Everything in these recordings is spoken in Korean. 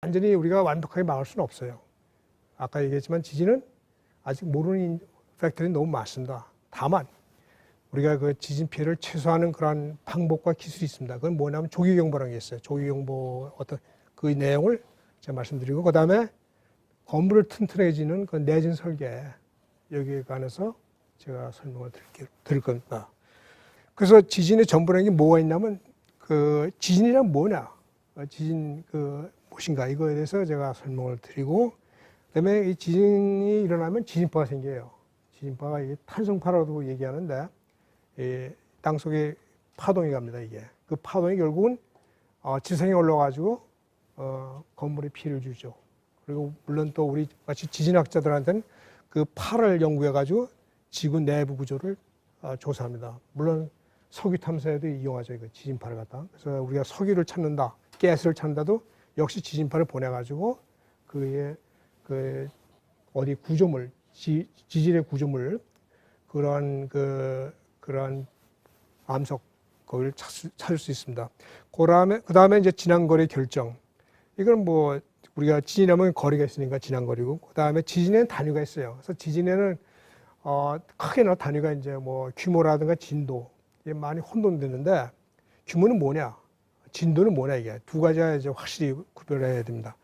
완전히 우리가 완벽하게 막을 수는 없어요. 아까 얘기했지만 지진은 아직 모르는 팩тор이 너무 많습니다. 다만 우리가 그 지진 피해를 최소화하는 그런 방법과 기술이 있습니다. 그건 뭐냐면 조기경보라는 게 있어요. 조기경보 어떤 그 내용을 제가 말씀드리고, 그 다음에 건물을 튼튼해지는 그 내진 설계, 여기에 관해서 제가 설명을 드릴 겁니다. 그래서 지진의 전부라는 게 뭐가 있냐면, 그 지진이란 뭐냐, 지진 그 무엇인가, 이거에 대해서 제가 설명을 드리고, 그다음에 이 지진이 일어나면 지진파가 생겨요. 지진파가 이게 탄성파라고 얘기하는데, 이 땅속에 파동이 갑니다. 이게 그 파동이 결국은 지상에 올라가지고 건물에 피해를 주죠. 그리고 물론 또 우리 마치 지진학자들한테는 그 파를 연구해가지고 지구 내부 구조를 조사합니다. 물론 석유 탐사에도 이용하죠. 이거 지진파를 갖다. 그래서 우리가 석유를 찾는다, 가스를 찾는다도 역시 지진파를 보내가지고 그의 그 어디 구조물, 지질의 구조물, 그러한 그러한 암석 거기를 찾을 수 있습니다. 그 다음에 이제 지난거리 결정. 이건 뭐 우리가 지진하면 거리가 있으니까 지난거리고, 그 다음에 지진에는 단위가 있어요. 그래서 지진에는 크게 나 단위가 이제 뭐 규모라든가 진도, 이게 많이 혼돈되는데, 규모는 뭐냐, 진도는 뭐냐, 이게 두 가지가 이제 확실히 구별해야 됩니다.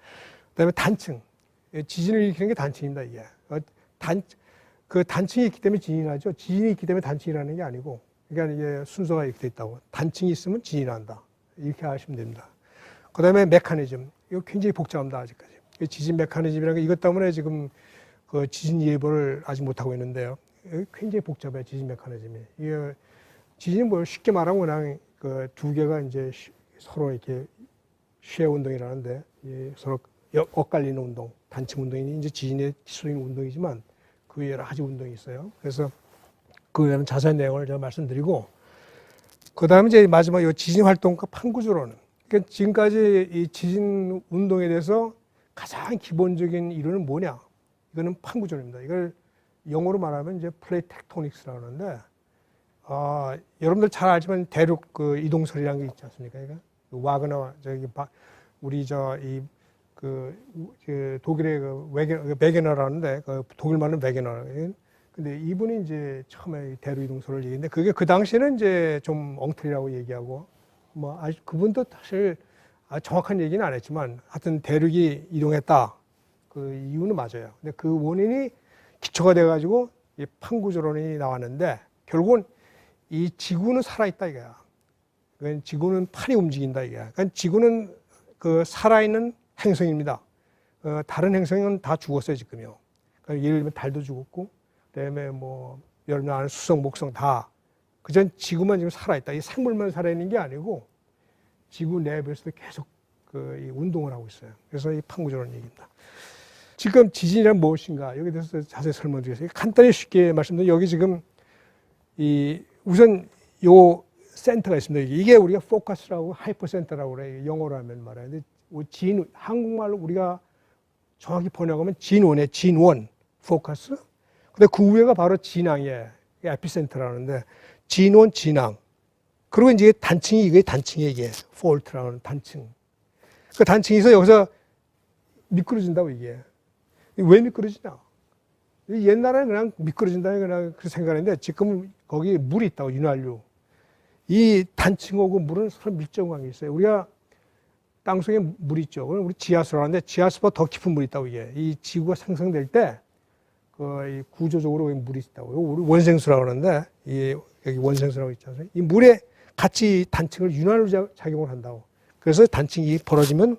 그 다음에 단층. 지진을 일으키는 게 단층입니다. 이게 그 단층이 있기 때문에 지진이 나죠. 지진이 있기 때문에 단층이라는 게 아니고, 그러니까 이게 순서가 이렇게 돼 있다고. 단층이 있으면 지진이 난다, 이렇게 하시면 됩니다. 그 다음에 메커니즘. 이거 굉장히 복잡합니다. 아직까지. 지진 메커니즘이라는 게 이것 때문에 지금 그 지진 예보를 아직 못하고 있는데요. 굉장히 복잡해요. 지진 메커니즘이. 이게 지진이 뭐 쉽게 말하면 그냥 그 두 개가 이제 서로 이렇게 쉐어 운동이라는데, 서로 엇갈리는 운동, 단층 운동이 이제 지진의 기초적인 운동이지만 그 여러 가지 운동이 있어요. 그래서 그 외에는 자세한 내용을 제가 말씀드리고, 그 다음에 이제 마지막 이 지진 활동과 판구조로는, 그러니까 지금까지 이 지진 운동에 대해서 가장 기본적인 이론은 뭐냐? 이거는 판구조로입니다. 이걸 영어로 말하면 이제 플레이트 텍토닉스라고 하는데, 여러분들 잘 알지만 대륙 그 이동설이라는 게 있지 않습니까? 그러니까 와그너, 우리 독일의 그 베게너라는데, 그 독일 말은 베게너. 근데 이분이 이제 처음에 대륙 이동설을 얘기했는데, 그게 그 당시에는 이제 좀 엉터리라고 얘기하고, 뭐 아직 그분도 사실 정확한 얘기는 안 했지만, 하여튼 대륙이 이동했다, 그 이유는 맞아요. 근데 그 원인이 기초가 돼가지고 이 판구조론이 나왔는데, 결국은 이 지구는 살아있다 이거야. 그러니까 지구는 판이 움직인다 이거야. 그러니까 지구는 그 살아있는 행성입니다. 다른 행성은 다 죽었어요 지금요. 그러니까 예를 들면 달도 죽었고, 그다음에 뭐 여러분 아는 수성, 목성 다. 그전 지구만 지금 살아있다. 이 생물만 살아있는 게 아니고 지구 내부에서도 계속 이 운동을 하고 있어요. 그래서 이 판구조론 얘기입니다. 지금 지진이란 무엇인가, 여기에 대해서 자세히 설명드리겠습니다. 간단히 쉽게 말씀드리면, 여기 지금 우선 요 센터가 있습니다. 이게 우리가 포커스라고 하이퍼센터라고 그래요. 영어로 하면 말이에요. 근데 한국말로 우리가 정확히 번역하면 진원에 진원, 포커스. 근데 그 위에가 바로 진앙이에요. 에피센터라는데, 진원, 진앙. 그리고 이제 이게 단층이에요. 이게 폴트라고 하는 단층. 그 단층이 있어 여기서 미끄러진다고 이게. 왜 미끄러지냐? 옛날에는 그냥 미끄러진다는 그냥 그렇게 생각했는데, 지금은 거기 물이 있다고, 윤활유. 이 단층하고 물은 서로 밀접 관계가 있어요. 우리가 땅속에 물이 있죠. 그럼 우리 지하수라고 하는데, 지하수보다 더 깊은 물이 있다고 이게. 이 지구가 생성될 때, 그 구조적으로 물이 있다고. 우리 원생수라고 그러는데, 여기 원생수라고 있지 않습니까? 이 물에 같이 단층을 윤활유 작용을 한다고. 그래서 단층이 벌어지면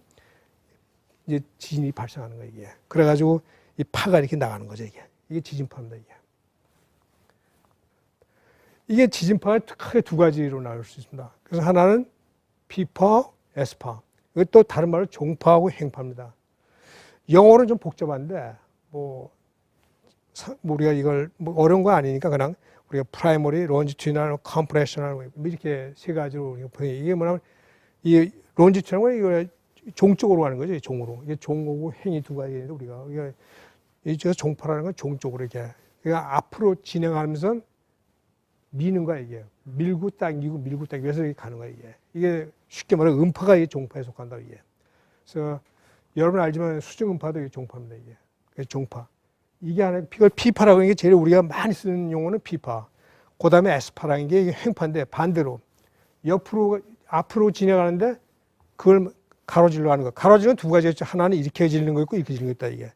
이제 지진이 발생하는 거예요, 이게. 그래가지고 이 파가 이렇게 나가는 거죠, 이게. 이게 지진파입니다, 이게. 이게 지진파가 크게 두 가지로 나눌 수 있습니다. 그래서 하나는 P파, S파. 이것도 다른 말로 종파하고 행파입니다. 영어는 좀 복잡한데, 우리가 이걸 어려운 거 아니니까 그냥 우리가 프라이머리, 론지튜디널, 컴프레셔널 이렇게 세 가지로 이게 뭐냐면, 이 론지튜디널은 이거 종쪽으로 가는 거죠, 종으로. 이게 종하고 행이 두 가지인데, 우리가 이게 종파라는 건 종쪽으로 이렇게. 그러니까 앞으로 진행하면서 미는 거야, 이게. 밀고 당기고 밀고 당기고 해서 이렇게 가는 거야, 이게. 이게 쉽게 말하면 음파가 이 종파에 속한다, 이게. 그래서 여러분 알지만 수증음파도 이게 종파입니다. 이게 종파. 이게 하나 이걸 P파라고 하는 게 제일 우리가 많이 쓰는 용어는 P파. 그다음에 S파라는 게 이게 횡파인데 반대로 옆으로 앞으로 진행하는데 그걸 가로질러 가는 거. 가로질러는 두 가지가 있죠. 하나는 이렇게 질리는 거 있고 이렇게 질리는 거 있다 이게.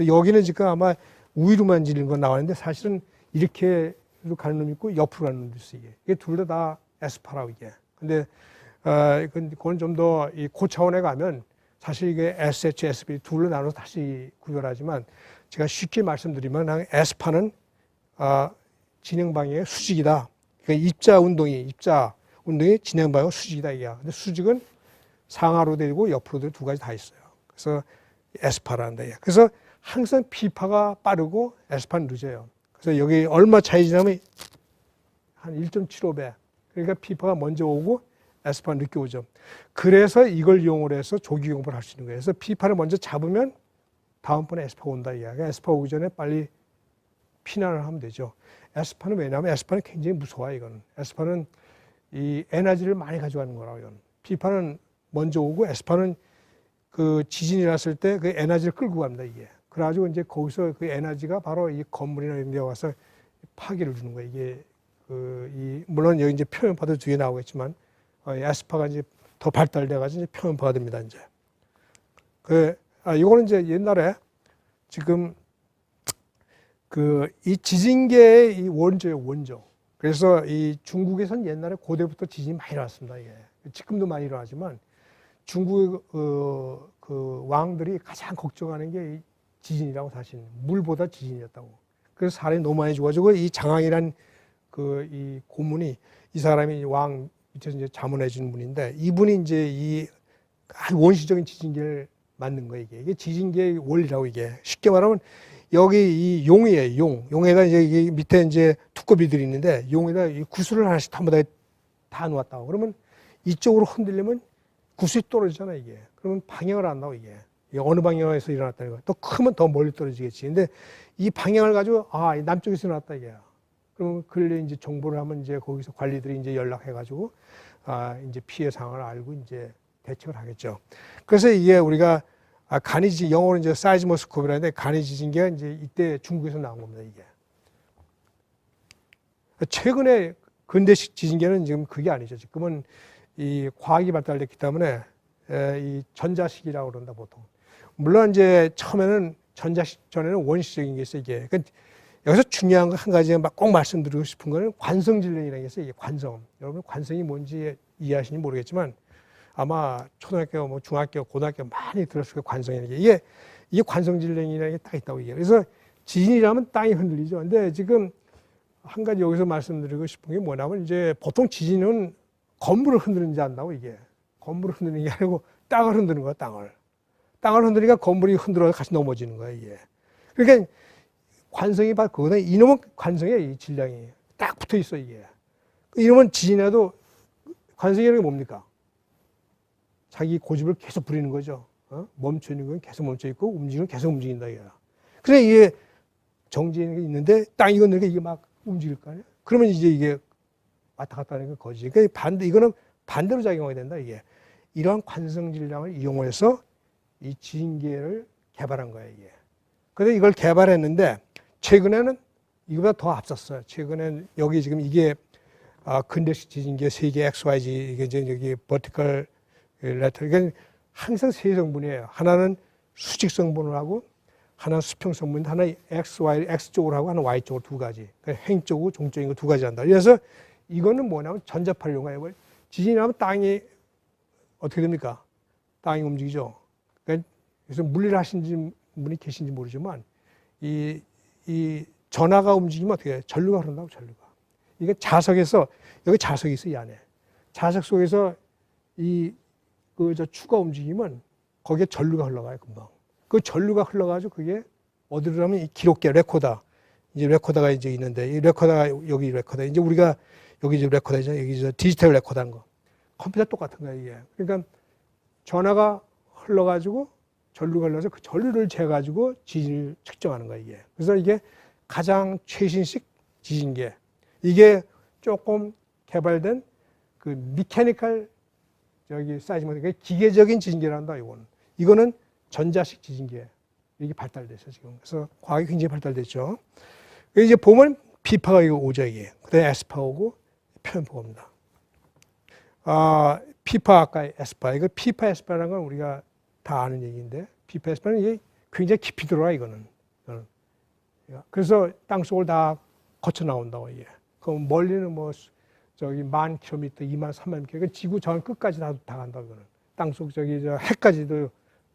여기는 지금 아마 우위로만 질리는 건 나왔는데 사실은 이렇게 가는 놈이 있고 옆으로 가는 놈이 있어 이게 둘 다 S파라고 이게. 근데 그건 좀 더 이 고차원에 가면 사실 이게 SH, SB 둘로 나눠서 다시 구별하지만 제가 쉽게 말씀드리면 S파는 진행 방향의 수직이다. 그러니까 입자 운동이 진행 방향 수직이다 이게. 근데 수직은 상하로 되고 옆으로 되고 두 가지 다 있어요. 그래서 S파란다. 그래서 항상 P파가 빠르고 S파는 늦어요. 그래서 여기 얼마 차이 지나면 한 1.75배. 그러니까 P파가 먼저 오고 S파는 늦게 오죠. 그래서 이걸 이용을 해서 조기 공부를 할 수 있는 거예요. 그래서 P파를 먼저 잡으면 다음번에 S파가 온다 이야기야. S파 오기 전에 빨리 피난을 하면 되죠. S파는 왜냐하면 S파는 굉장히 무서워요. 이거는. S파는 이 에너지를 많이 가져가는 거라고. 이건. P파는 먼저 오고 S파는 그 지진이 났을 때 그 에너지를 끌고 갑니다. 이게. 그래가지고 이제 거기서 그 에너지가 바로 이 건물이나 이런 데 와서 파괴를 주는 거예요. 이게 물론 여기 이제 표면파도 뒤에 나오겠지만 S파가 이제 더 발달돼가지고 이제 표면파가 됩니다. 이제. 이거는 이제 옛날에 지금 이 지진계의 이 원조예요, 원조. 그래서 이 중국에선 옛날에 고대부터 지진이 많이 일어났습니다. 이게. 지금도 많이 일어나지만 중국 그 왕들이 가장 걱정하는 게 이 지진이라고 사실 물보다 지진이었다고. 그래서 사람이 너무 많이 죽어가지고 이 장항이란 이 고문이 이 사람이 왕 밑에서 이제 자문해 주는 분인데 이분이 이제 이 원시적인 지진계를 만든 거예요. 이게 지진계의 원리라고 이게 쉽게 말하면 여기 이 용이에요. 용에다 이제 이게 밑에 이제 두꺼비들이 있는데 용에다 이 구슬을 하나씩 전부 다 놓았다고. 그러면 이쪽으로 흔들리면 구슬이 떨어지잖아 이게. 그러면 방향을 안 나와 이게. 어느 방향에서 일어났다는 거야. 또 크면 더 멀리 떨어지겠지. 근데 이 방향을 가지고 남쪽에서 일어났다 이게. 그러면 근래 이제 정보를 하면 이제 거기서 관리들이 이제 연락해가지고 이제 피해 상황을 알고 이제 대책을 하겠죠. 그래서 이게 우리가 간이지 영어로 이제 사이즈모스코프라는데 간이 지진계가 이제 이때 중국에서 나온 겁니다 이게. 최근에 근대식 지진계는 지금 그게 아니죠. 지금은 이 과학이 발달됐기 때문에 이 전자식이라고 그런다 보통. 물론 이제 처음에는 전자식 전에는 원시적인 게 있어요 이게. 그러니까 여기서 중요한 거 한 가지 꼭 말씀드리고 싶은 거는 관성질량이라는 게 있어요. 이게 관성. 여러분 관성이 뭔지 이해하시는지 모르겠지만 아마 초등학교, 뭐 중학교, 고등학교 많이 들었을 거예요. 관성이라는 게. 이게 관성질량이라는 게 딱 있다고 이게. 그래서 지진이라면 땅이 흔들리죠. 근데 지금 한 가지 여기서 말씀드리고 싶은 게 뭐냐면 이제 보통 지진은 건물을 흔드는지 안다고 이게. 건물을 흔드는 게 아니고 땅을 흔드는 거야, 땅을. 땅을 흔드니까 건물이 흔들어서 같이 넘어지는 거야, 이게. 그러니까 관성이 바로 그거다. 이놈은 관성이야, 이 질량이. 딱 붙어 있어, 이게. 이놈은 지진에도 관성이라는 게 뭡니까? 자기 고집을 계속 부리는 거죠. 멈춰 있는 건 계속 멈춰 있고, 움직이는 건 계속 움직인다, 이게. 그래, 이게 정지는 게 있는데, 땅이 건드니까 이게 막 움직일 거 아니야? 그러면 이제 이게 왔다 갔다 하는 건 거지. 그러니까 이거는 반대로 작용하게 된다, 이게. 이러한 관성 질량을 이용해서 이 지진계를 개발한 거예요, 이게. 그래서 이걸 개발했는데, 최근에는 이거보다 더 앞섰어요. 최근엔 여기 지금 이게 근대식 지진계 세계 XYZ 이게 이제 여기 버티컬 레터 이게 항상 세 성분이에요. 하나는 수직 성분을 하고 하나는 수평 성분, 하나 X 쪽으로 하고 하나 Y 쪽으로 두 가지. 그러니까 행적이고 종적인 거 두 가지 한다. 그래서 이거는 뭐냐면 전자파를 이용해요. 지진이 나면 땅이 어떻게 됩니까? 땅이 움직이죠. 그러니까 그래서 물리를 하신 분이 계신지 모르지만 이 전하가 움직이면 어떻게 해요? 전류가 흐른다고, 전류가. 이게 자석에서, 여기 자석이 있어, 이 안에. 자석 속에서 저 추가 움직이면 거기에 전류가 흘러가요, 금방. 그 전류가 흘러가지고 그게 어디로 가면 이 기록계, 레코더. 이제 레코더가 이제 있는데, 이 레코더가 여기 레코더. 이제 우리가 여기 이제 레코더죠. 여기 이제 디지털 레코더 한 거. 컴퓨터 똑같은 거야, 이게. 그러니까 전화가 흘러가지고 전류가 흘러서 그 전류를 재가지고 지진을 측정하는 거예요, 이게. 그래서 이게 가장 최신식 지진계. 이게 조금 개발된 미케니컬 사이즈먼트, 기계적인 지진계란다, 이거는. 이거는 전자식 지진계 이게 발달됐어요 지금. 그래서 과학이 굉장히 발달됐죠. 이제 보면 B파가 이거 오죠 이게. 그다음에 S파 오고 표면파가 옵니다. P파 아까 S파 이거 P파 S파라는 건 우리가 다 아는 얘기인데 P파 S파는 이게 굉장히 깊이 들어와 이거는. 그래서 땅 속을 다 거쳐 나온다고 이게. 그럼 멀리는 뭐 저기 10,000km, 23,000km, 지구 전 끝까지 다 간다 이거는. 땅 속 저기 저 해까지도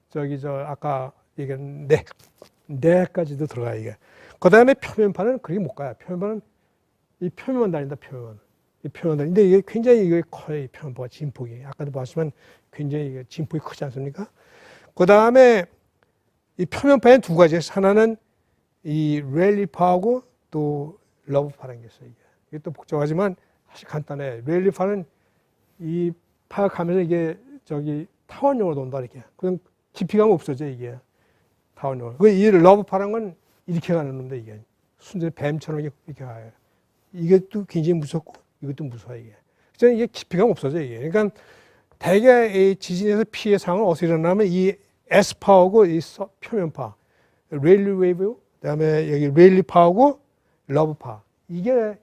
저기 저 아까 얘기한 내까지도 들어가 이게. 그다음에 표면파는 그렇게 못 가요. 표면파는 이 표면만 다닌다 표면. 이 표면 다닌데 이게 굉장히 이게 커요. 이 표면파가 진폭이. 아까도 봤지만 굉장히 이게 진폭이 크지 않습니까? 그다음에 이 표면파엔 두 가지. 하나는 이 랠리파하고 또 러브파라는 게 있어요. 이게 또 복잡하지만 사실 간단해. 랠리파는 이 파가 가면서 이게 저기 타원형으로 돈다 이렇게. 그냥 깊이 가면 없어져 이게. 타원형으로. 이 러브파라는 건 이렇게 가는 놈인데 이게 순전히 뱀처럼 이렇게 가요. 이게 또 굉장히 무섭고 이것도 무서워 이게. 그래서 이게 깊이 가면 없어져 이게. 그러니까 대개 이 지진에서 피해 상황은 어디서 일어나면 이 S파하고 이 표면파, 랠리 웨이브, 그다음에 여기 랠리파하고 러브파 이게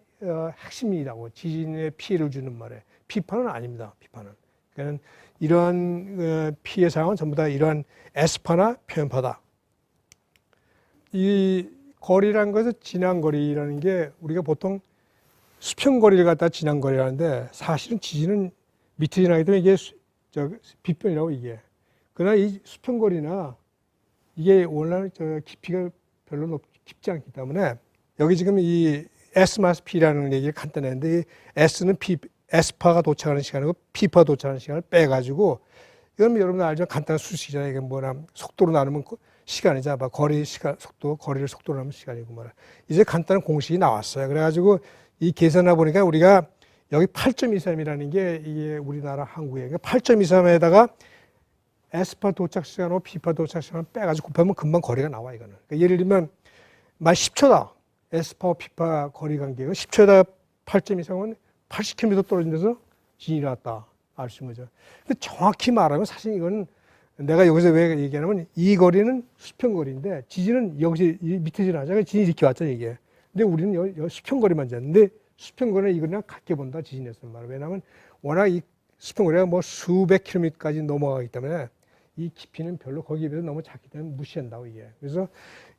핵심이라고 지진에 피해를 주는 말에 B파는 아닙니다. B파는. 그러니까 이러한 피해 상황은 전부 다 이러한 S파나 표면파다. 이 거리라는 것은 진앙거리라는 게 우리가 보통 수평거리를 갖다 진앙거리라는데 사실은 지진은 밑에 지나기 때문에 이게 빗변이라고 이게. 그러나 이 수평거리나 이게 원래는 저 깊이가 별로 깊지 않기 때문에 여기 지금 이 S-P라는 얘기를 간단했는데 이 S는 S파가 도착하는 시간이고 P파가 도착하는 시간을 빼가지고 이건 여러분 알죠? 간단한 수식이잖아요. 이게 뭐냐 속도로 나누면 시간이잖아. 거리 시간 속도 거리를 속도로 나누면 시간이고 말이야. 이제 간단한 공식이 나왔어요. 그래가지고 이 계산해 보니까 우리가 여기 8.23이라는 게 이게 우리나라 한국에 8.23에다가 S파 도착 시간하고 P파 도착 시간을 빼가지고 곱하면 금방 거리가 나와 이거는. 그러니까 예를 들면 만 10초다. S파와 P파 거리 관계가 10초에다가 8.23은 80km 떨어진 데서 지진이 났다. 알 수 있는 거죠. 근데 정확히 말하면 사실 이건 내가 여기서 왜 얘기하냐면 이 거리는 수평거리인데 지진은 여기서 밑에 지나잖아요. 지진이 이렇게 왔잖아요 이게. 근데 우리는 여기 수평거리만 잤는데 수평거리는 이거랑 같게 본다 지진에서 말이야. 왜냐하면 워낙 이 수평거리가 뭐 수백 킬로미터까지 넘어가기 때문에 이 깊이는 별로 거기에 비해서 너무 작기 때문에 무시한다고 이게. 그래서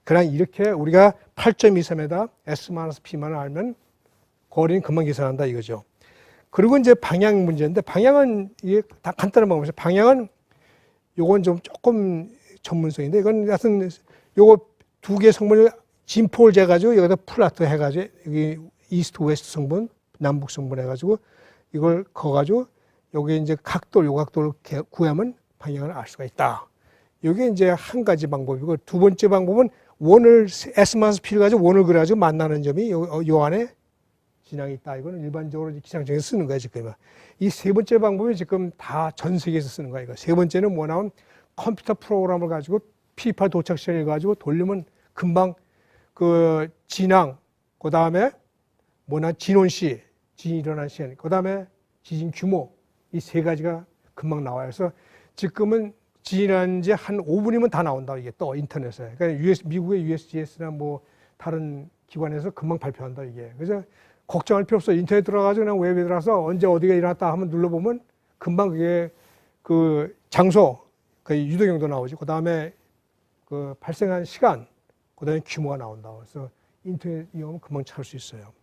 그냥 이렇게 우리가 8.23에다 S-P만 알면 거리는 금방 계산한다 이거죠. 그리고 이제 방향 문제인데 방향은 이게 다 간단한 방법이죠. 방향은 요건 좀 조금 전문성인데 이건 하여튼 요거 두 개 성분을 진폭을 재가지고 여기다 플라트 해가지고 여기 이스트 웨스트 성분, 남북 성분 해가지고 이걸 그어가지고 여기 이제 각도를 요 각도를 구하면 방향을 알 수가 있다. 이게 이제 한 가지 방법이고 두 번째 방법은 원을 S-P를 가지고 원을 그려가지고 만나는 점이 요 안에 진앙이 있다. 이거는 일반적으로 기상청에서 쓰는 거야 지금. 이 세 번째 방법이 지금 다 전 세계에서 쓰는 거야 이거. 세 번째는 뭐 나온 컴퓨터 프로그램을 가지고 P파 도착 시간을 가지고 돌리면 금방 그 진앙, 그 다음에 뭐나 진원시, 지진이 일어난 시간, 그 다음에 지진 규모 이 세 가지가 금방 나와요. 그래서 지금은 지진한 지 한 5분이면 다 나온다 이게 또 인터넷에. 그러니까 미국의 USGS나 뭐 다른 기관에서 금방 발표한다 이게. 그래서 걱정할 필요 없어. 인터넷 들어가가지고 그냥 웹에 들어가서 언제 어디가 일어났다 하면 눌러보면 금방 그게 그 장소, 그 유도경도 나오지. 그 다음에 그 발생한 시간, 그 다음에 규모가 나온다. 그래서 인터넷 이용하면 금방 찾을 수 있어요.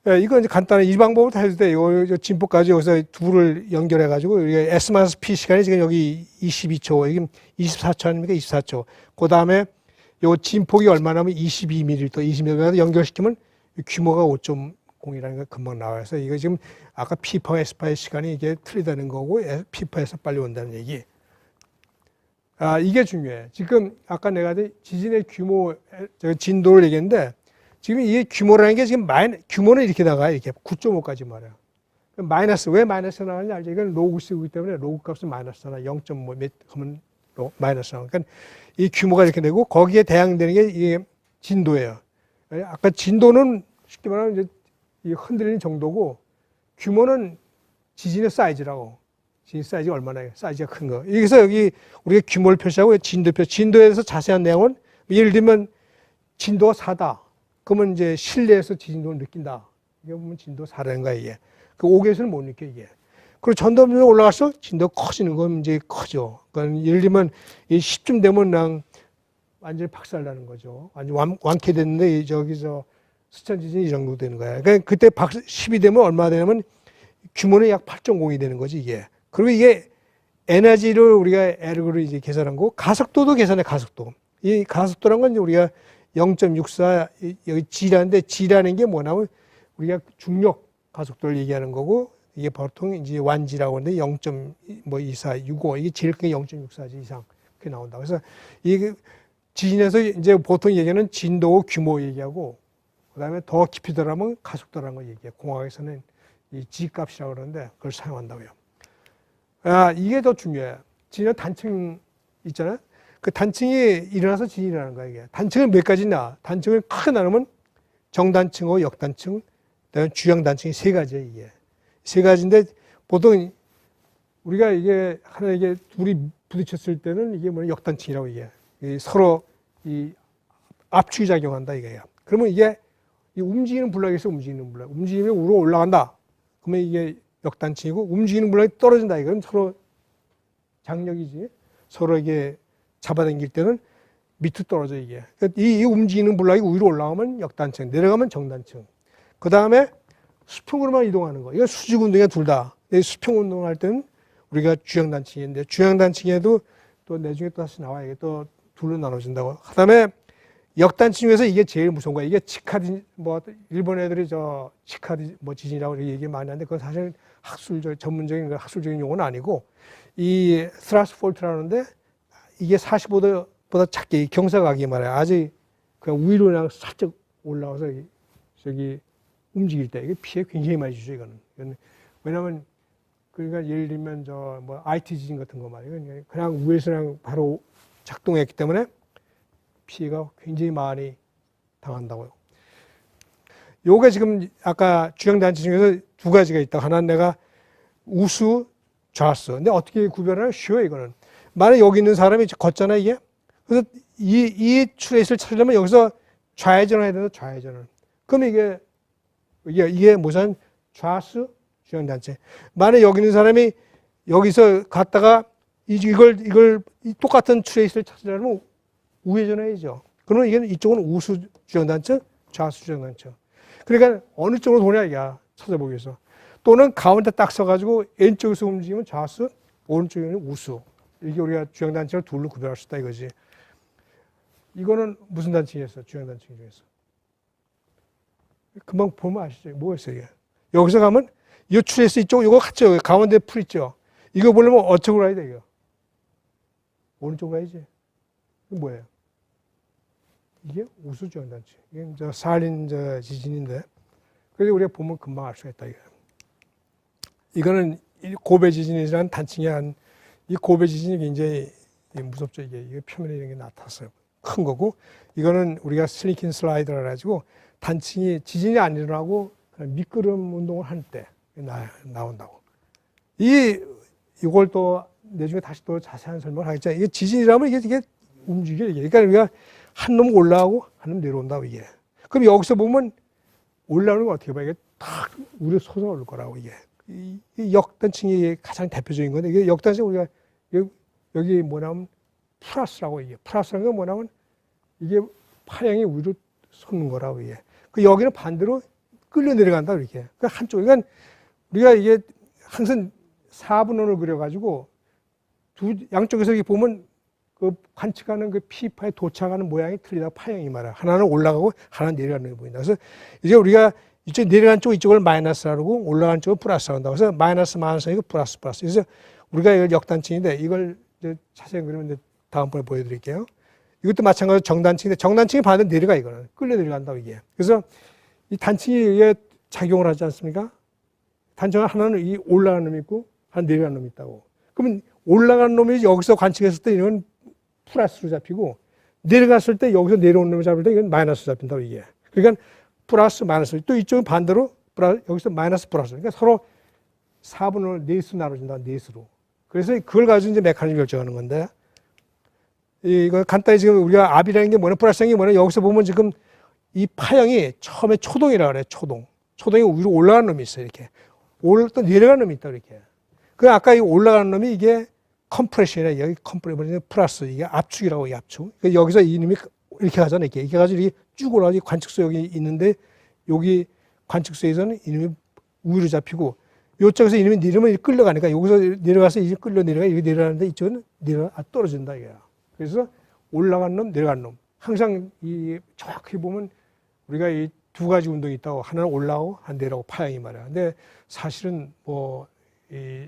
예, 이건 이제 간단한 이 방법으로 다 해도 돼요. 요 진폭까지 여기서 둘을 연결해가지고 S-P 시간이 지금 여기 22초, 여기 24초 아닙니까? 24초. 그 다음에 요 진폭이 얼마나면 22mm 또 20mm 연결시키면 규모가 5.0이라는 게 금방 나와서 이거 지금 아까 P파, S파의 시간이 이게 틀리다는 거고 P파에서 빨리 온다는 얘기. 이게 중요해. 지금 아까 내가 지진의 규모, 진도를 얘기했는데 지금 이 규모라는 게 지금 규모는 이렇게 나가요. 이렇게 9.5까지 말이야. 마이너스, 왜 마이너스 나가는지 알죠? 이건 로그 쓰기 때문에 로그 값은 마이너스나 0.5 몇 하면 마이너스 나가. 그러니까 이 규모가 이렇게 되고 거기에 대항되는 게 이게 진도예요. 아까 진도는 쉽게 말하면 이제 흔들리는 정도고 규모는 지진의 사이즈라고. 지진 사이즈가 얼마나 사이즈가 큰 거. 여기서 여기 우리가 규모를 표시하고 진도표. 진도에서 자세한 내용은 예를 들면 진도가 4다. 그러면 이제 실내에서 지진도를 느낀다. 이게 보면 진도 4라는 거야, 이게. 그 5개에서는 못 느껴, 이게. 그리고 전도면에 올라갈수록 진도가 커지는 건 이제 커져. 그러니까 예를 들면 이 10쯤 되면 그냥 완전히 박살나는 거죠. 완전 완쾌됐는데 저기서 스천 지진이 이 정도 되는 거야. 그러니까 그때 10이 되면 얼마 되냐면 규모는 약 8.0이 되는 거지, 이게. 그리고 이게 에너지를 우리가 에르고를 이제 계산한 거고, 가속도도 계산해, 가속도. 이 가속도란 건 이제 우리가 0.64, 여기 G라는데, G라는 게 뭐냐면 우리가 중력 가속도를 얘기하는 거고, 이게 보통 이제 완지라고 하는데 0.24, 65, 이게 제일 큰 게 0.64 이상 그게 나온다. 그래서 이게 지진에서 이제 보통 얘기하는 진도 규모 얘기하고, 그 다음에 더 깊이 들어가면 가속도라는 걸 얘기해요. 공학에서는 이 G 값이라고 그러는데 그걸 사용한다고요. 아, 이게 더 중요해요. 지진은 단층 있잖아요. 그 단층이 일어나서 지진이 일어나는 거야, 이게. 단층은 몇 가지냐? 단층을 크게 나누면 정단층하고 역단층, 그다음에 주양단층이 세 가지예요, 이게. 세 가지인데 보통 우리가 이게 하나 이게 둘이 부딪혔을 때는 이게 뭐냐 역단층이라고 이게 서로 이 압축이 작용한다 이거예요. 그러면 이게 이 움직이는 블록이 있어 움직이는 블록. 움직이면 위로 올라간다. 그러면 이게 역단층이고 움직이는 블록이 떨어진다 이건 서로 장력이지. 서로 이게 잡아당길 때는 밑으로 떨어져 이게. 그러니까 이 움직이는 블록이 위로 올라가면 역단층, 내려가면 정단층. 그 다음에 수평으로만 이동하는 거. 이거 수직 운동이야 둘 다. 수평 운동할 때는 우리가 주양단층인데 주양단층에도 또 나중에 또 다시 나와 이게 또 둘로 나눠진다고. 그다음에 역단층 중에서 이게 제일 무서운 거야. 이게 치카디 뭐 일본 애들이 저 치카디 뭐 지진이라고 얘기 많이 하는데 그건 사실 학술적 전문적인 학술적인 용어는 아니고 이 스트라스 폴트라는데 이게 45도보다 작게 경사각이 말이야. 아주 그냥 위로 그냥 살짝 올라와서 저기 움직일 때 이게 피해 굉장히 많이 주죠 이거는. 왜냐하면 그러니까 예를 들면 저 뭐 IT 지진 같은 거 말이에요. 그냥 위에서 그냥 바로 작동했기 때문에 피해가 굉장히 많이 당한다고요. 요게 지금 아까 주양단층 중에서 두 가지가 있다. 하나는 내가 우수, 좌수. 근데 어떻게 구별하냐? 쉬워 이거는. 만약 여기 있는 사람이 걷잖아 이게. 그래서 이 트레이스를 찾으려면 여기서 좌회전을 해야 된다. 좌회전을. 그럼 이게 무슨 좌수 주양단층. 만약 여기 있는 사람이 여기서 갔다가 이걸 똑같은 트레이스를 찾으려면 우회전해야죠. 그러면 이게 이쪽은 우수 주양단층, 좌수 주양단층. 그러니까 어느 쪽으로 도냐 이게 찾아보기 위해서. 또는 가운데 딱 서가지고 왼쪽에서 움직이면 좌수, 오른쪽에는 우수. 이게 우리가 주양단층을 둘로 구별할 수 있다 이거지. 이거는 무슨 단층이었어? 주양단층 중에서. 금방 보면 아시죠? 뭐가 있어요, 이게? 여기서 가면, 이 트레이스 이쪽, 이거 같죠? 가운데 풀 있죠? 이거 보려면 어쪽으로 가야 돼, 이거? 오른쪽으로 가야지. 이게 뭐예요? 이게 우수주양단층. 이게 저 살린 저 지진인데. 그래서 우리가 보면 금방 알 수가 있다, 이거. 이거는 고베 지진이라는 단층이 이 고베 지진이 굉장히 무섭죠, 이게 표면에 이런 게 나타났어요. 큰 거고, 이거는 우리가 슬리킹 슬라이드라 가지고 단층이 지진이 안 일어나고 미끄럼 운동을 할 때 나온다고. 이걸 또 나중에 다시 또 자세한 설명을 하겠지만 이게 지진이라면 이게 움직여 이게. 그러니까 우리가 한 놈 올라가고 한 놈 내려온다고 이게. 그럼 여기서 보면 올라오는 건 어떻게 봐? 이게 탁 우리 솟아올 거라고 이게. 이 역단층이 가장 대표적인 건데 이게 역단층 우리가 여기 뭐냐면 플러스라고 이게. 플러스라는 건 뭐냐면 이게 파형이 위로 솟는 거라고 이게. 그 여기는 반대로 끌려 내려간다 이렇게. 그 한쪽. 그러니까 우리가 이게 항상 4분원을 그려가지고 양쪽에서 이렇게 보면 그 관측하는 그 P파에 도착하는 모양이 틀리다 파형이 말이야. 하나는 올라가고 하나는 내려가는 게 보인다. 그래서 이제 우리가 이쪽 내려간 쪽 이쪽을 마이너스라고 올라간 쪽을 플러스라고 한다고. 그래서 마이너스 이거 플러스. 그래서 우리가 이걸 역단층인데 이걸 이제 자세히 그리면 다음번에 보여드릴게요. 이것도 마찬가지로 정단층인데 정단층이 반대로 내려가 이거는 끌려 내려간다고 이게. 그래서 이 단층이 이게 작용을 하지 않습니까? 단층은 하나는 이 올라가는 놈이 있고 하나 내려가는 놈이 있다고. 그러면 올라가는 놈이 여기서 관측했을 때 이건 플러스로 잡히고 내려갔을 때 여기서 내려오는 놈을 잡을 때 이건 마이너스로 잡힌다고 이게. 그러니까 플러스 마이너스. 또 이쪽은 반대로 여기서 마이너스 플러스. 그러니까 서로 4분을 넷으로 나눠진다. 넷으로. 그래서 그걸 가지고 이제 메커니즘 결정하는 건데, 이거 간단히 지금 우리가 압이라는 게 뭐냐, 플러스라는 게 뭐냐, 여기서 보면 지금 이 파형이 처음에 초동이라 그래, 초동. 초동이 위로 올라가는 놈이 있어요, 이렇게. 또 내려가는 놈이 있다, 이렇게. 그 아까 이 올라가는 놈이 이게 컴프레션이라, 여기 컴프레션 플러스, 이게 압축이라고, 이 압축. 여기서 이 놈이 이렇게 가잖아요, 이렇게. 이렇게 가지고 이렇게 쭉 올라가지, 관측소 여기 있는데, 여기 관측소에서는 이놈이 우위로 잡히고, 이쪽에서 이놈이 내리면 끌려가니까, 여기서 내려가서 이제 끌려 내려가, 이렇게 내려가는데, 이쪽은 떨어진다, 이거야. 그래서 올라간 놈, 내려간 놈. 항상 이 정확히 보면 우리가 이 두 가지 운동이 있다고, 하나는 올라오고, 하나는 내려오고, 파형이 말이야. 근데 사실은 뭐, 이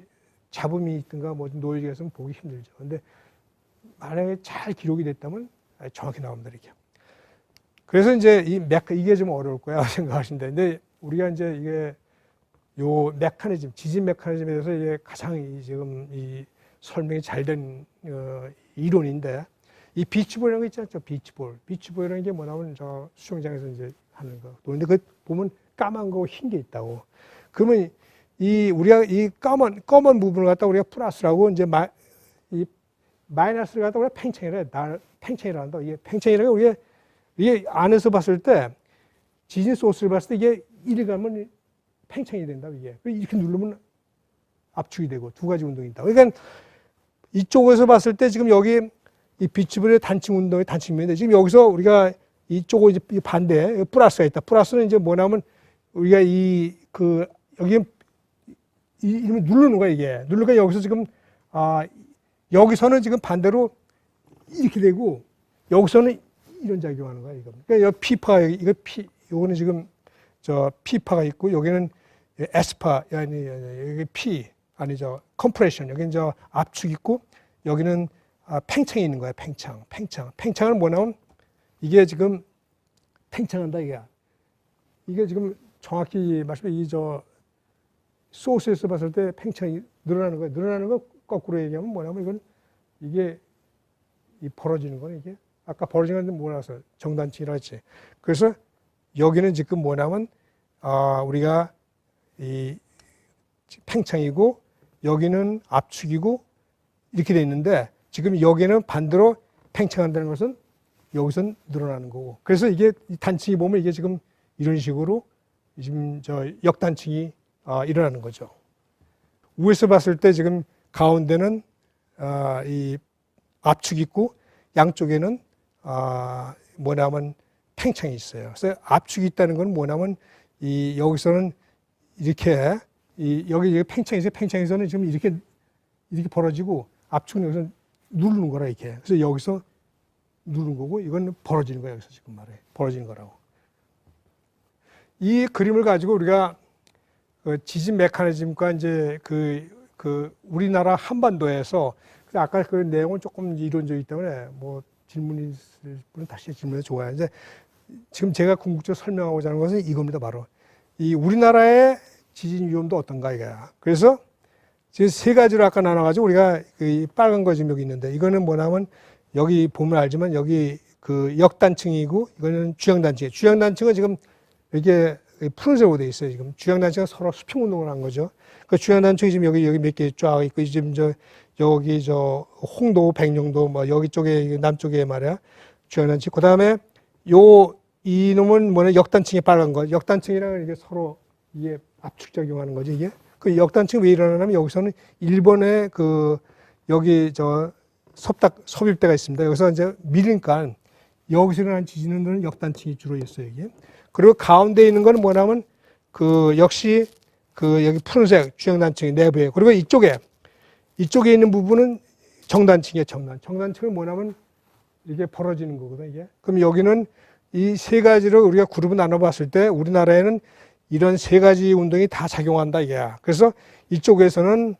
잡음이 있든가 뭐 노이즈가 있으면 보기 힘들죠. 근데 만약에 잘 기록이 됐다면 정확히 나옵니다, 이렇게. 그래서 이제 이게 좀 어려울 거야 생각하시는데, 근데 우리가 이제 이게 요 메커니즘, 지진 메커니즘에 대해서 이제 가장 지금 이 설명이 잘 된 이론인데, 이 비치볼이라는 거 있지 않죠? 비치볼이라는 게 뭐냐면 저 수영장에서 이제 하는 거. 근데 그 보면 까만 거, 흰 게 있다고. 그러면 우리가 이 검은 부분을 갖다 우리가 플러스라고 이제 이 마이너스를 갖다 우리가 팽창이라 해. 팽창이라 한다. 이게 팽창이라는 게 이게 안에서 봤을 때 지진 소스를 봤을 때 이게 이리 가면 팽창이 된다, 이게. 이렇게 누르면 압축이 되고 두 가지 운동이 있다. 그러니까 이쪽에서 봤을 때 지금 여기 이 비치볼의 단층 운동의 단층면인데, 지금 여기서 우리가 이쪽으로 이제 반대 플러스가 있다. 플러스는 이제 뭐냐면 우리가 여기 이름을 누르는 거야, 이게. 누르니까 여기서 지금 여기서는 지금 반대로 이렇게 되고, 여기서는 이런 작용하는 거야, 이거. 그러니까 여기 P파가 요거는 지금 저 P파가 있고, 여기는 S파, 여기 P 아니죠, 컴프레션. 여기는 저 압축 있고, 여기는 팽창이 있는 거야, 팽창은 뭐냐면 이게 지금 팽창한다, 이게. 이게 지금 정확히 말씀해, 소스에서 봤을 때 팽창이 늘어나는 거예요. 늘어나는 거 거꾸로 얘기하면 뭐냐면 이게 벌어지는 거는 이게 아까 벌어지는 건 뭐라서 정단층이라 했지. 그래서 여기는 지금 뭐냐면 우리가 이 팽창이고 여기는 압축이고 이렇게 돼 있는데, 지금 여기는 반대로 팽창한다는 것은 여기선 늘어나는 거고. 그래서 이게 단층이 보면 이게 지금 이런 식으로 지금 저 역단층이 일어나는 거죠. 위에서 봤을 때 지금 가운데는 이 압축이 있고 양쪽에는 뭐냐면 팽창이 있어요. 그래서 압축이 있다는 건 뭐냐면 여기서는 이렇게 여기 팽창이 있어요. 팽창에서는 지금 이렇게 벌어지고, 압축은 여기서 누르는 거라, 이렇게. 그래서 여기서 누르는 거고, 이건 벌어지는 거야, 여기서 지금 말해. 벌어지는 거라고. 이 그림을 가지고 우리가 지진 메커니즘과 이제 우리나라 한반도에서, 아까 그 내용은 조금 이론적이기 때문에 뭐 질문이 있을 분은 다시 질문해 줘야. 이제 지금 제가 궁극적으로 설명하고자 하는 것은 이겁니다, 바로. 이 우리나라의 지진 위험도 어떤가, 이거야. 그래서 지금 세 가지로 아까 나눠가지고 우리가 이 빨간 거 지금 여기 있는데, 이거는 뭐냐면 여기 보면 알지만 여기 그 역단층이고, 이거는 주양단층이에요. 주양단층은 지금 이게 푸른색으로 되어 있어요. 지금 주양단층은 서로 수평 운동을 한 거죠. 그 주양단층이 지금 여기 몇 개 쫙 있고, 지금 여기 홍도, 백령도 뭐 여기 쪽에 남쪽에 말이야 주양단층. 그 다음에 이놈은 뭐냐, 역단층이 빨간 거. 역단층이랑 이게 서로 이게 압축 작용하는 거지, 이게. 그 역단층이 왜 일어나냐면 여기서는 일본의 여기 섭입대가 있습니다. 여기서 이제 밀으니까 여기서 일어난 지진은 역단층이 주로 있어요, 이게. 그리고 가운데 있는 거는 뭐냐면 역시 여기 푸른색 주양단층이 내부에. 그리고 이쪽에 있는 부분은 정단층이에요, 정단층은 뭐냐면 이게 벌어지는 거거든, 이게. 그럼 여기는 이 세 가지로 우리가 그룹을 나눠봤을 때 우리나라에는 이런 세 가지 운동이 다 작용한다, 이게. 그래서 이쪽에서는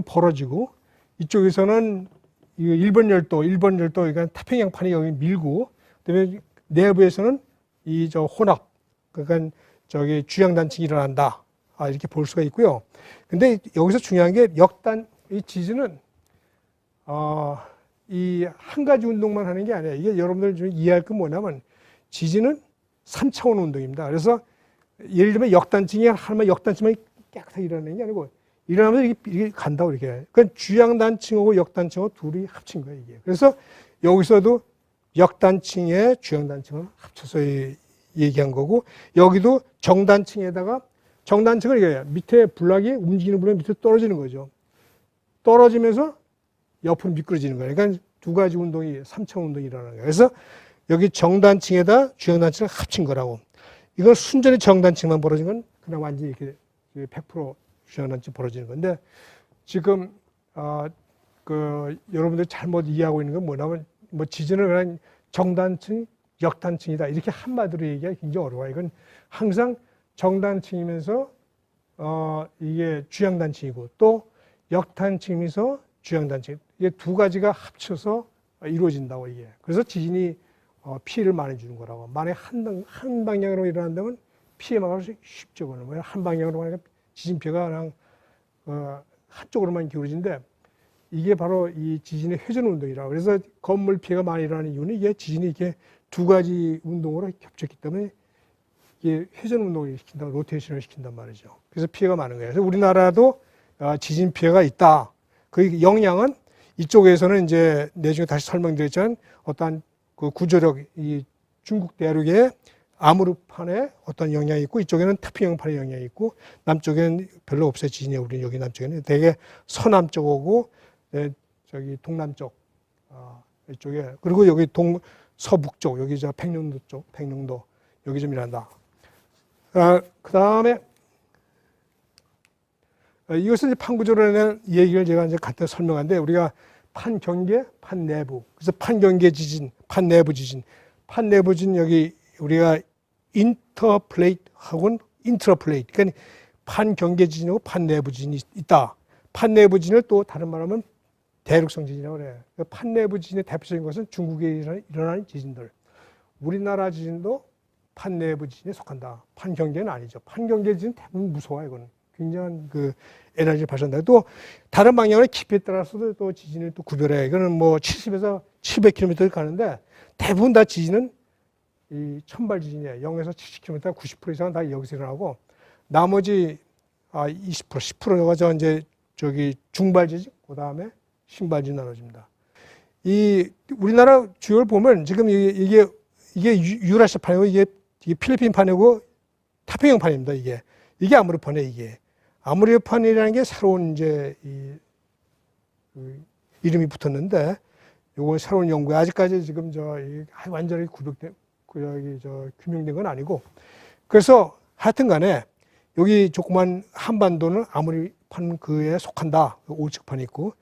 벌어지고, 이쪽에서는 일본 열도, 그러니까 태평양판이 여기 밀고, 그다음에 내부에서는 혼합, 그러니까 주양단층이 일어난다. 이렇게 볼 수가 있고요. 근데 여기서 중요한 게 이 지진은, 이 한 가지 운동만 하는 게 아니에요. 이게 여러분들 좀 이해할 건 뭐냐면, 지진은 3차원 운동입니다. 그래서 예를 들면 역단층이 하면 역단층만 깨끗하게 일어나는 게 아니고, 일어나면서 이게 간다고 이렇게. 그러니까 주양단층하고 역단층하고 둘이 합친 거예요, 이게. 그래서 여기서도 역단층에 주양단층을 합쳐서 얘기한 거고, 여기도 정단층에다가 정단층을 이게 밑에 블락이 움직이는 블락이 밑에 떨어지는 거죠. 떨어지면서 옆으로 미끄러지는 거예요. 그러니까 두 가지 운동이 3차 운동이 일어나는 거예요. 그래서 여기 정단층에다 주양단층을 합친 거라고. 이건 순전히 정단층만 벌어진 건 그냥 완전히 이렇게 100% 주양단층 벌어지는 건데, 지금 여러분들이 잘못 이해하고 있는 건 뭐냐면, 뭐 지진을 그냥 정단층, 역단층이다 이렇게 한마디로 얘기하기 굉장히 어려워요. 이건 항상 정단층이면서 이게 주양단층이고, 또 역단층이면서 주양단층, 이게 두 가지가 합쳐서 이루어진다고 이게. 그래서 지진이 피해를 많이 주는 거라고. 만약에 한 방향으로 일어난다면 피해 막기 쉽죠. 한 방향으로 하니까 지진 피해가 그냥 한쪽으로만 기울어지는데, 이게 바로 이 지진의 회전 운동이라고. 그래서 건물 피해가 많이 일어나는 이유는 이게 지진이 이렇게 두 가지 운동으로 겹쳤기 때문에 이게 회전 운동을 시킨다, 로테이션을 시킨단 말이죠. 그래서 피해가 많은 거예요. 그래서 우리나라도 지진 피해가 있다. 그 영향은 이쪽에서는 이제 내중에 다시 설명드렸지만 어떠한 그 구조력, 이 중국 대륙의 아무르판에 어떤 영향이 있고, 이쪽에는 태평양판에 영향이 있고, 남쪽에는 별로 없어요. 지진이. 우리 여기 남쪽에는 되게 서남 쪽하고 저기 동남쪽 이쪽에, 그리고 여기 서북쪽, 여기 저 백령도 쪽, 백령도 여기 좀 일어난다. 그 다음에 이것은 이제 판구조론의 얘기를 제가 이제 간단히 설명하는데, 우리가 판경계, 판내부. 그래서 판경계 지진, 판내부 지진. 판내부 지진 여기 우리가 인터플레이트하고는 인트라플레이트. 그러니까 판경계 지진하고 판내부 지진이 있다. 판내부 지진을 또 다른 말하면 대륙성 지진이라고 그래요. 판내부 지진의 대표적인 것은 중국에 일어나는 지진들. 우리나라 지진도 판내부 지진에 속한다. 판경계는 아니죠. 판경계 지진 대부분 무서워요, 이거는. 굉장한 그 에너지를 발산한다. 또 다른 방향의 깊이에 따라서도 또 지진을 또 구별해요. 이거는 뭐 70에서 700km 가는데 대부분 다 지진은 이 천발 지진이에요. 0에서 70km, 90% 이상은 다 여기서 일어나고, 나머지 20%, 10%가 이제 저기 중발 지진, 그 다음에 신발 지진 나눠집니다. 이 우리나라 주요를 보면 지금 이게 유라시아판이고 이게 필리핀판이고 태평양판입니다. 이게 아무르판이에요. 이게 아무르판이라는 게 새로운 이제 이름이 붙었는데, 요거 새로운 연구에 아직까지 지금 완전히 규명된 건 아니고, 그래서 하여튼간에 여기 조그만 한반도는 아무르판 그에 속한다. 우측판이 있고,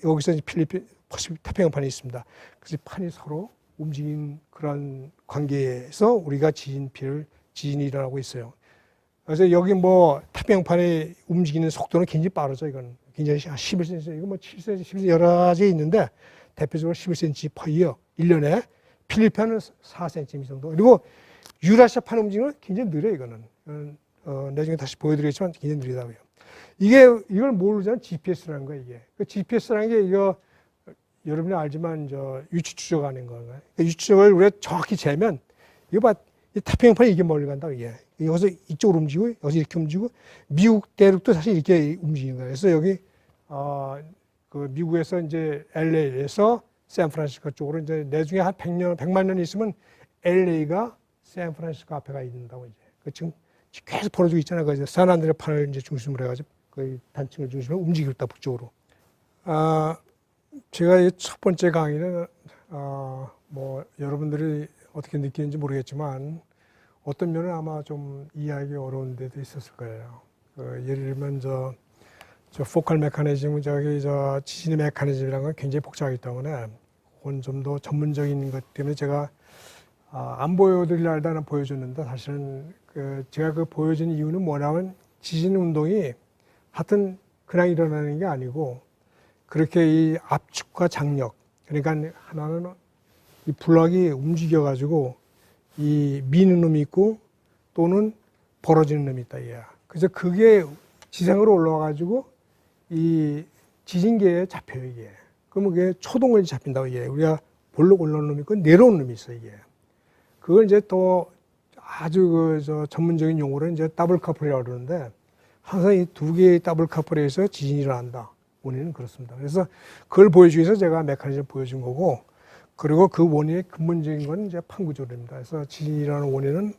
여기서 필리핀 퍼시픽 태평양판이 있습니다. 그래서 판이 서로 움직이는 그런 관계에서 우리가 지진이 일어나고 있어요. 그래서 여기 뭐 태평양판이 움직이는 속도는 굉장히 빠르죠. 이건 굉장히 11cm, 이거 뭐 7cm, 11cm 여러 가지 있는데 대표적으로 11cm per year, 1년에 필리핀은 4cm 정도. 그리고 유라시아판 움직임은 굉장히 느려요. 이거는 나중에 다시 보여드리겠지만 굉장히 느리다고요. 이걸 모르자면 GPS라는 거예요. 이게 그 GPS라는 게 이거 여러분이 알지만 위치 추적하는 거예요. 위치 추적을 우리가 정확히 재면 이거 봐, 이 태평양판이 이게 멀리 간다. 이게 여기서 이쪽으로 움직이고 여기서 이렇게 움직이고, 미국 대륙도 사실 이렇게 움직이는 거예요. 그래서 여기 그 미국에서 이제 LA에서 샌프란시스코 쪽으로 이제 내중에 한 100만 년 있으면 LA가 샌프란시스코 앞에 가 있는다고 이제. 지금 계속 벌어지고 있잖아요. 그 산안드레판을 이제 중심으로 해가지고 그 단층을 중심으로 움직이고 있다, 북쪽으로. 제가 첫 번째 강의는 뭐 여러분들이 어떻게 느끼는지 모르겠지만 어떤 면은 아마 좀 이해하기 어려운 데도 있었을 거예요. 예를 들면 저 포컬 메커니즘, 지진의 메커니즘이라는 건 굉장히 복잡하기 때문에 그건 좀 더 전문적인 것 때문에 제가 안 보여드리려 하다는 보여줬는데, 사실은 제가 그 보여준 이유는 뭐냐면 지진 운동이 하여튼 그냥 일어나는 게 아니고, 그렇게 이 압축과 장력, 그러니까 하나는 이 블럭이 움직여가지고 이 미는 놈이 있고 또는 벌어지는 놈이 있다. 그래서 그게 지상으로 올라와가지고 이 지진계에 잡혀요. 이게. 그러면 그게 초동을 잡힌다고. 우리가 볼록 올라오는 놈이 있고 내려오는 놈이 있어요. 그걸 이제 또 아주 전문적인 용어로 이제 더블 커플이라고 그러는데, 항상 이 두 개의 더블 카플에서 지진이 일어난다. 원인은 그렇습니다. 그래서 그걸 보여주기 위해서 제가 메커니즘을 보여준 거고, 그리고 그 원인의 근본적인 건 이제 판구조립입니다. 그래서 지진이 일어나는 원인은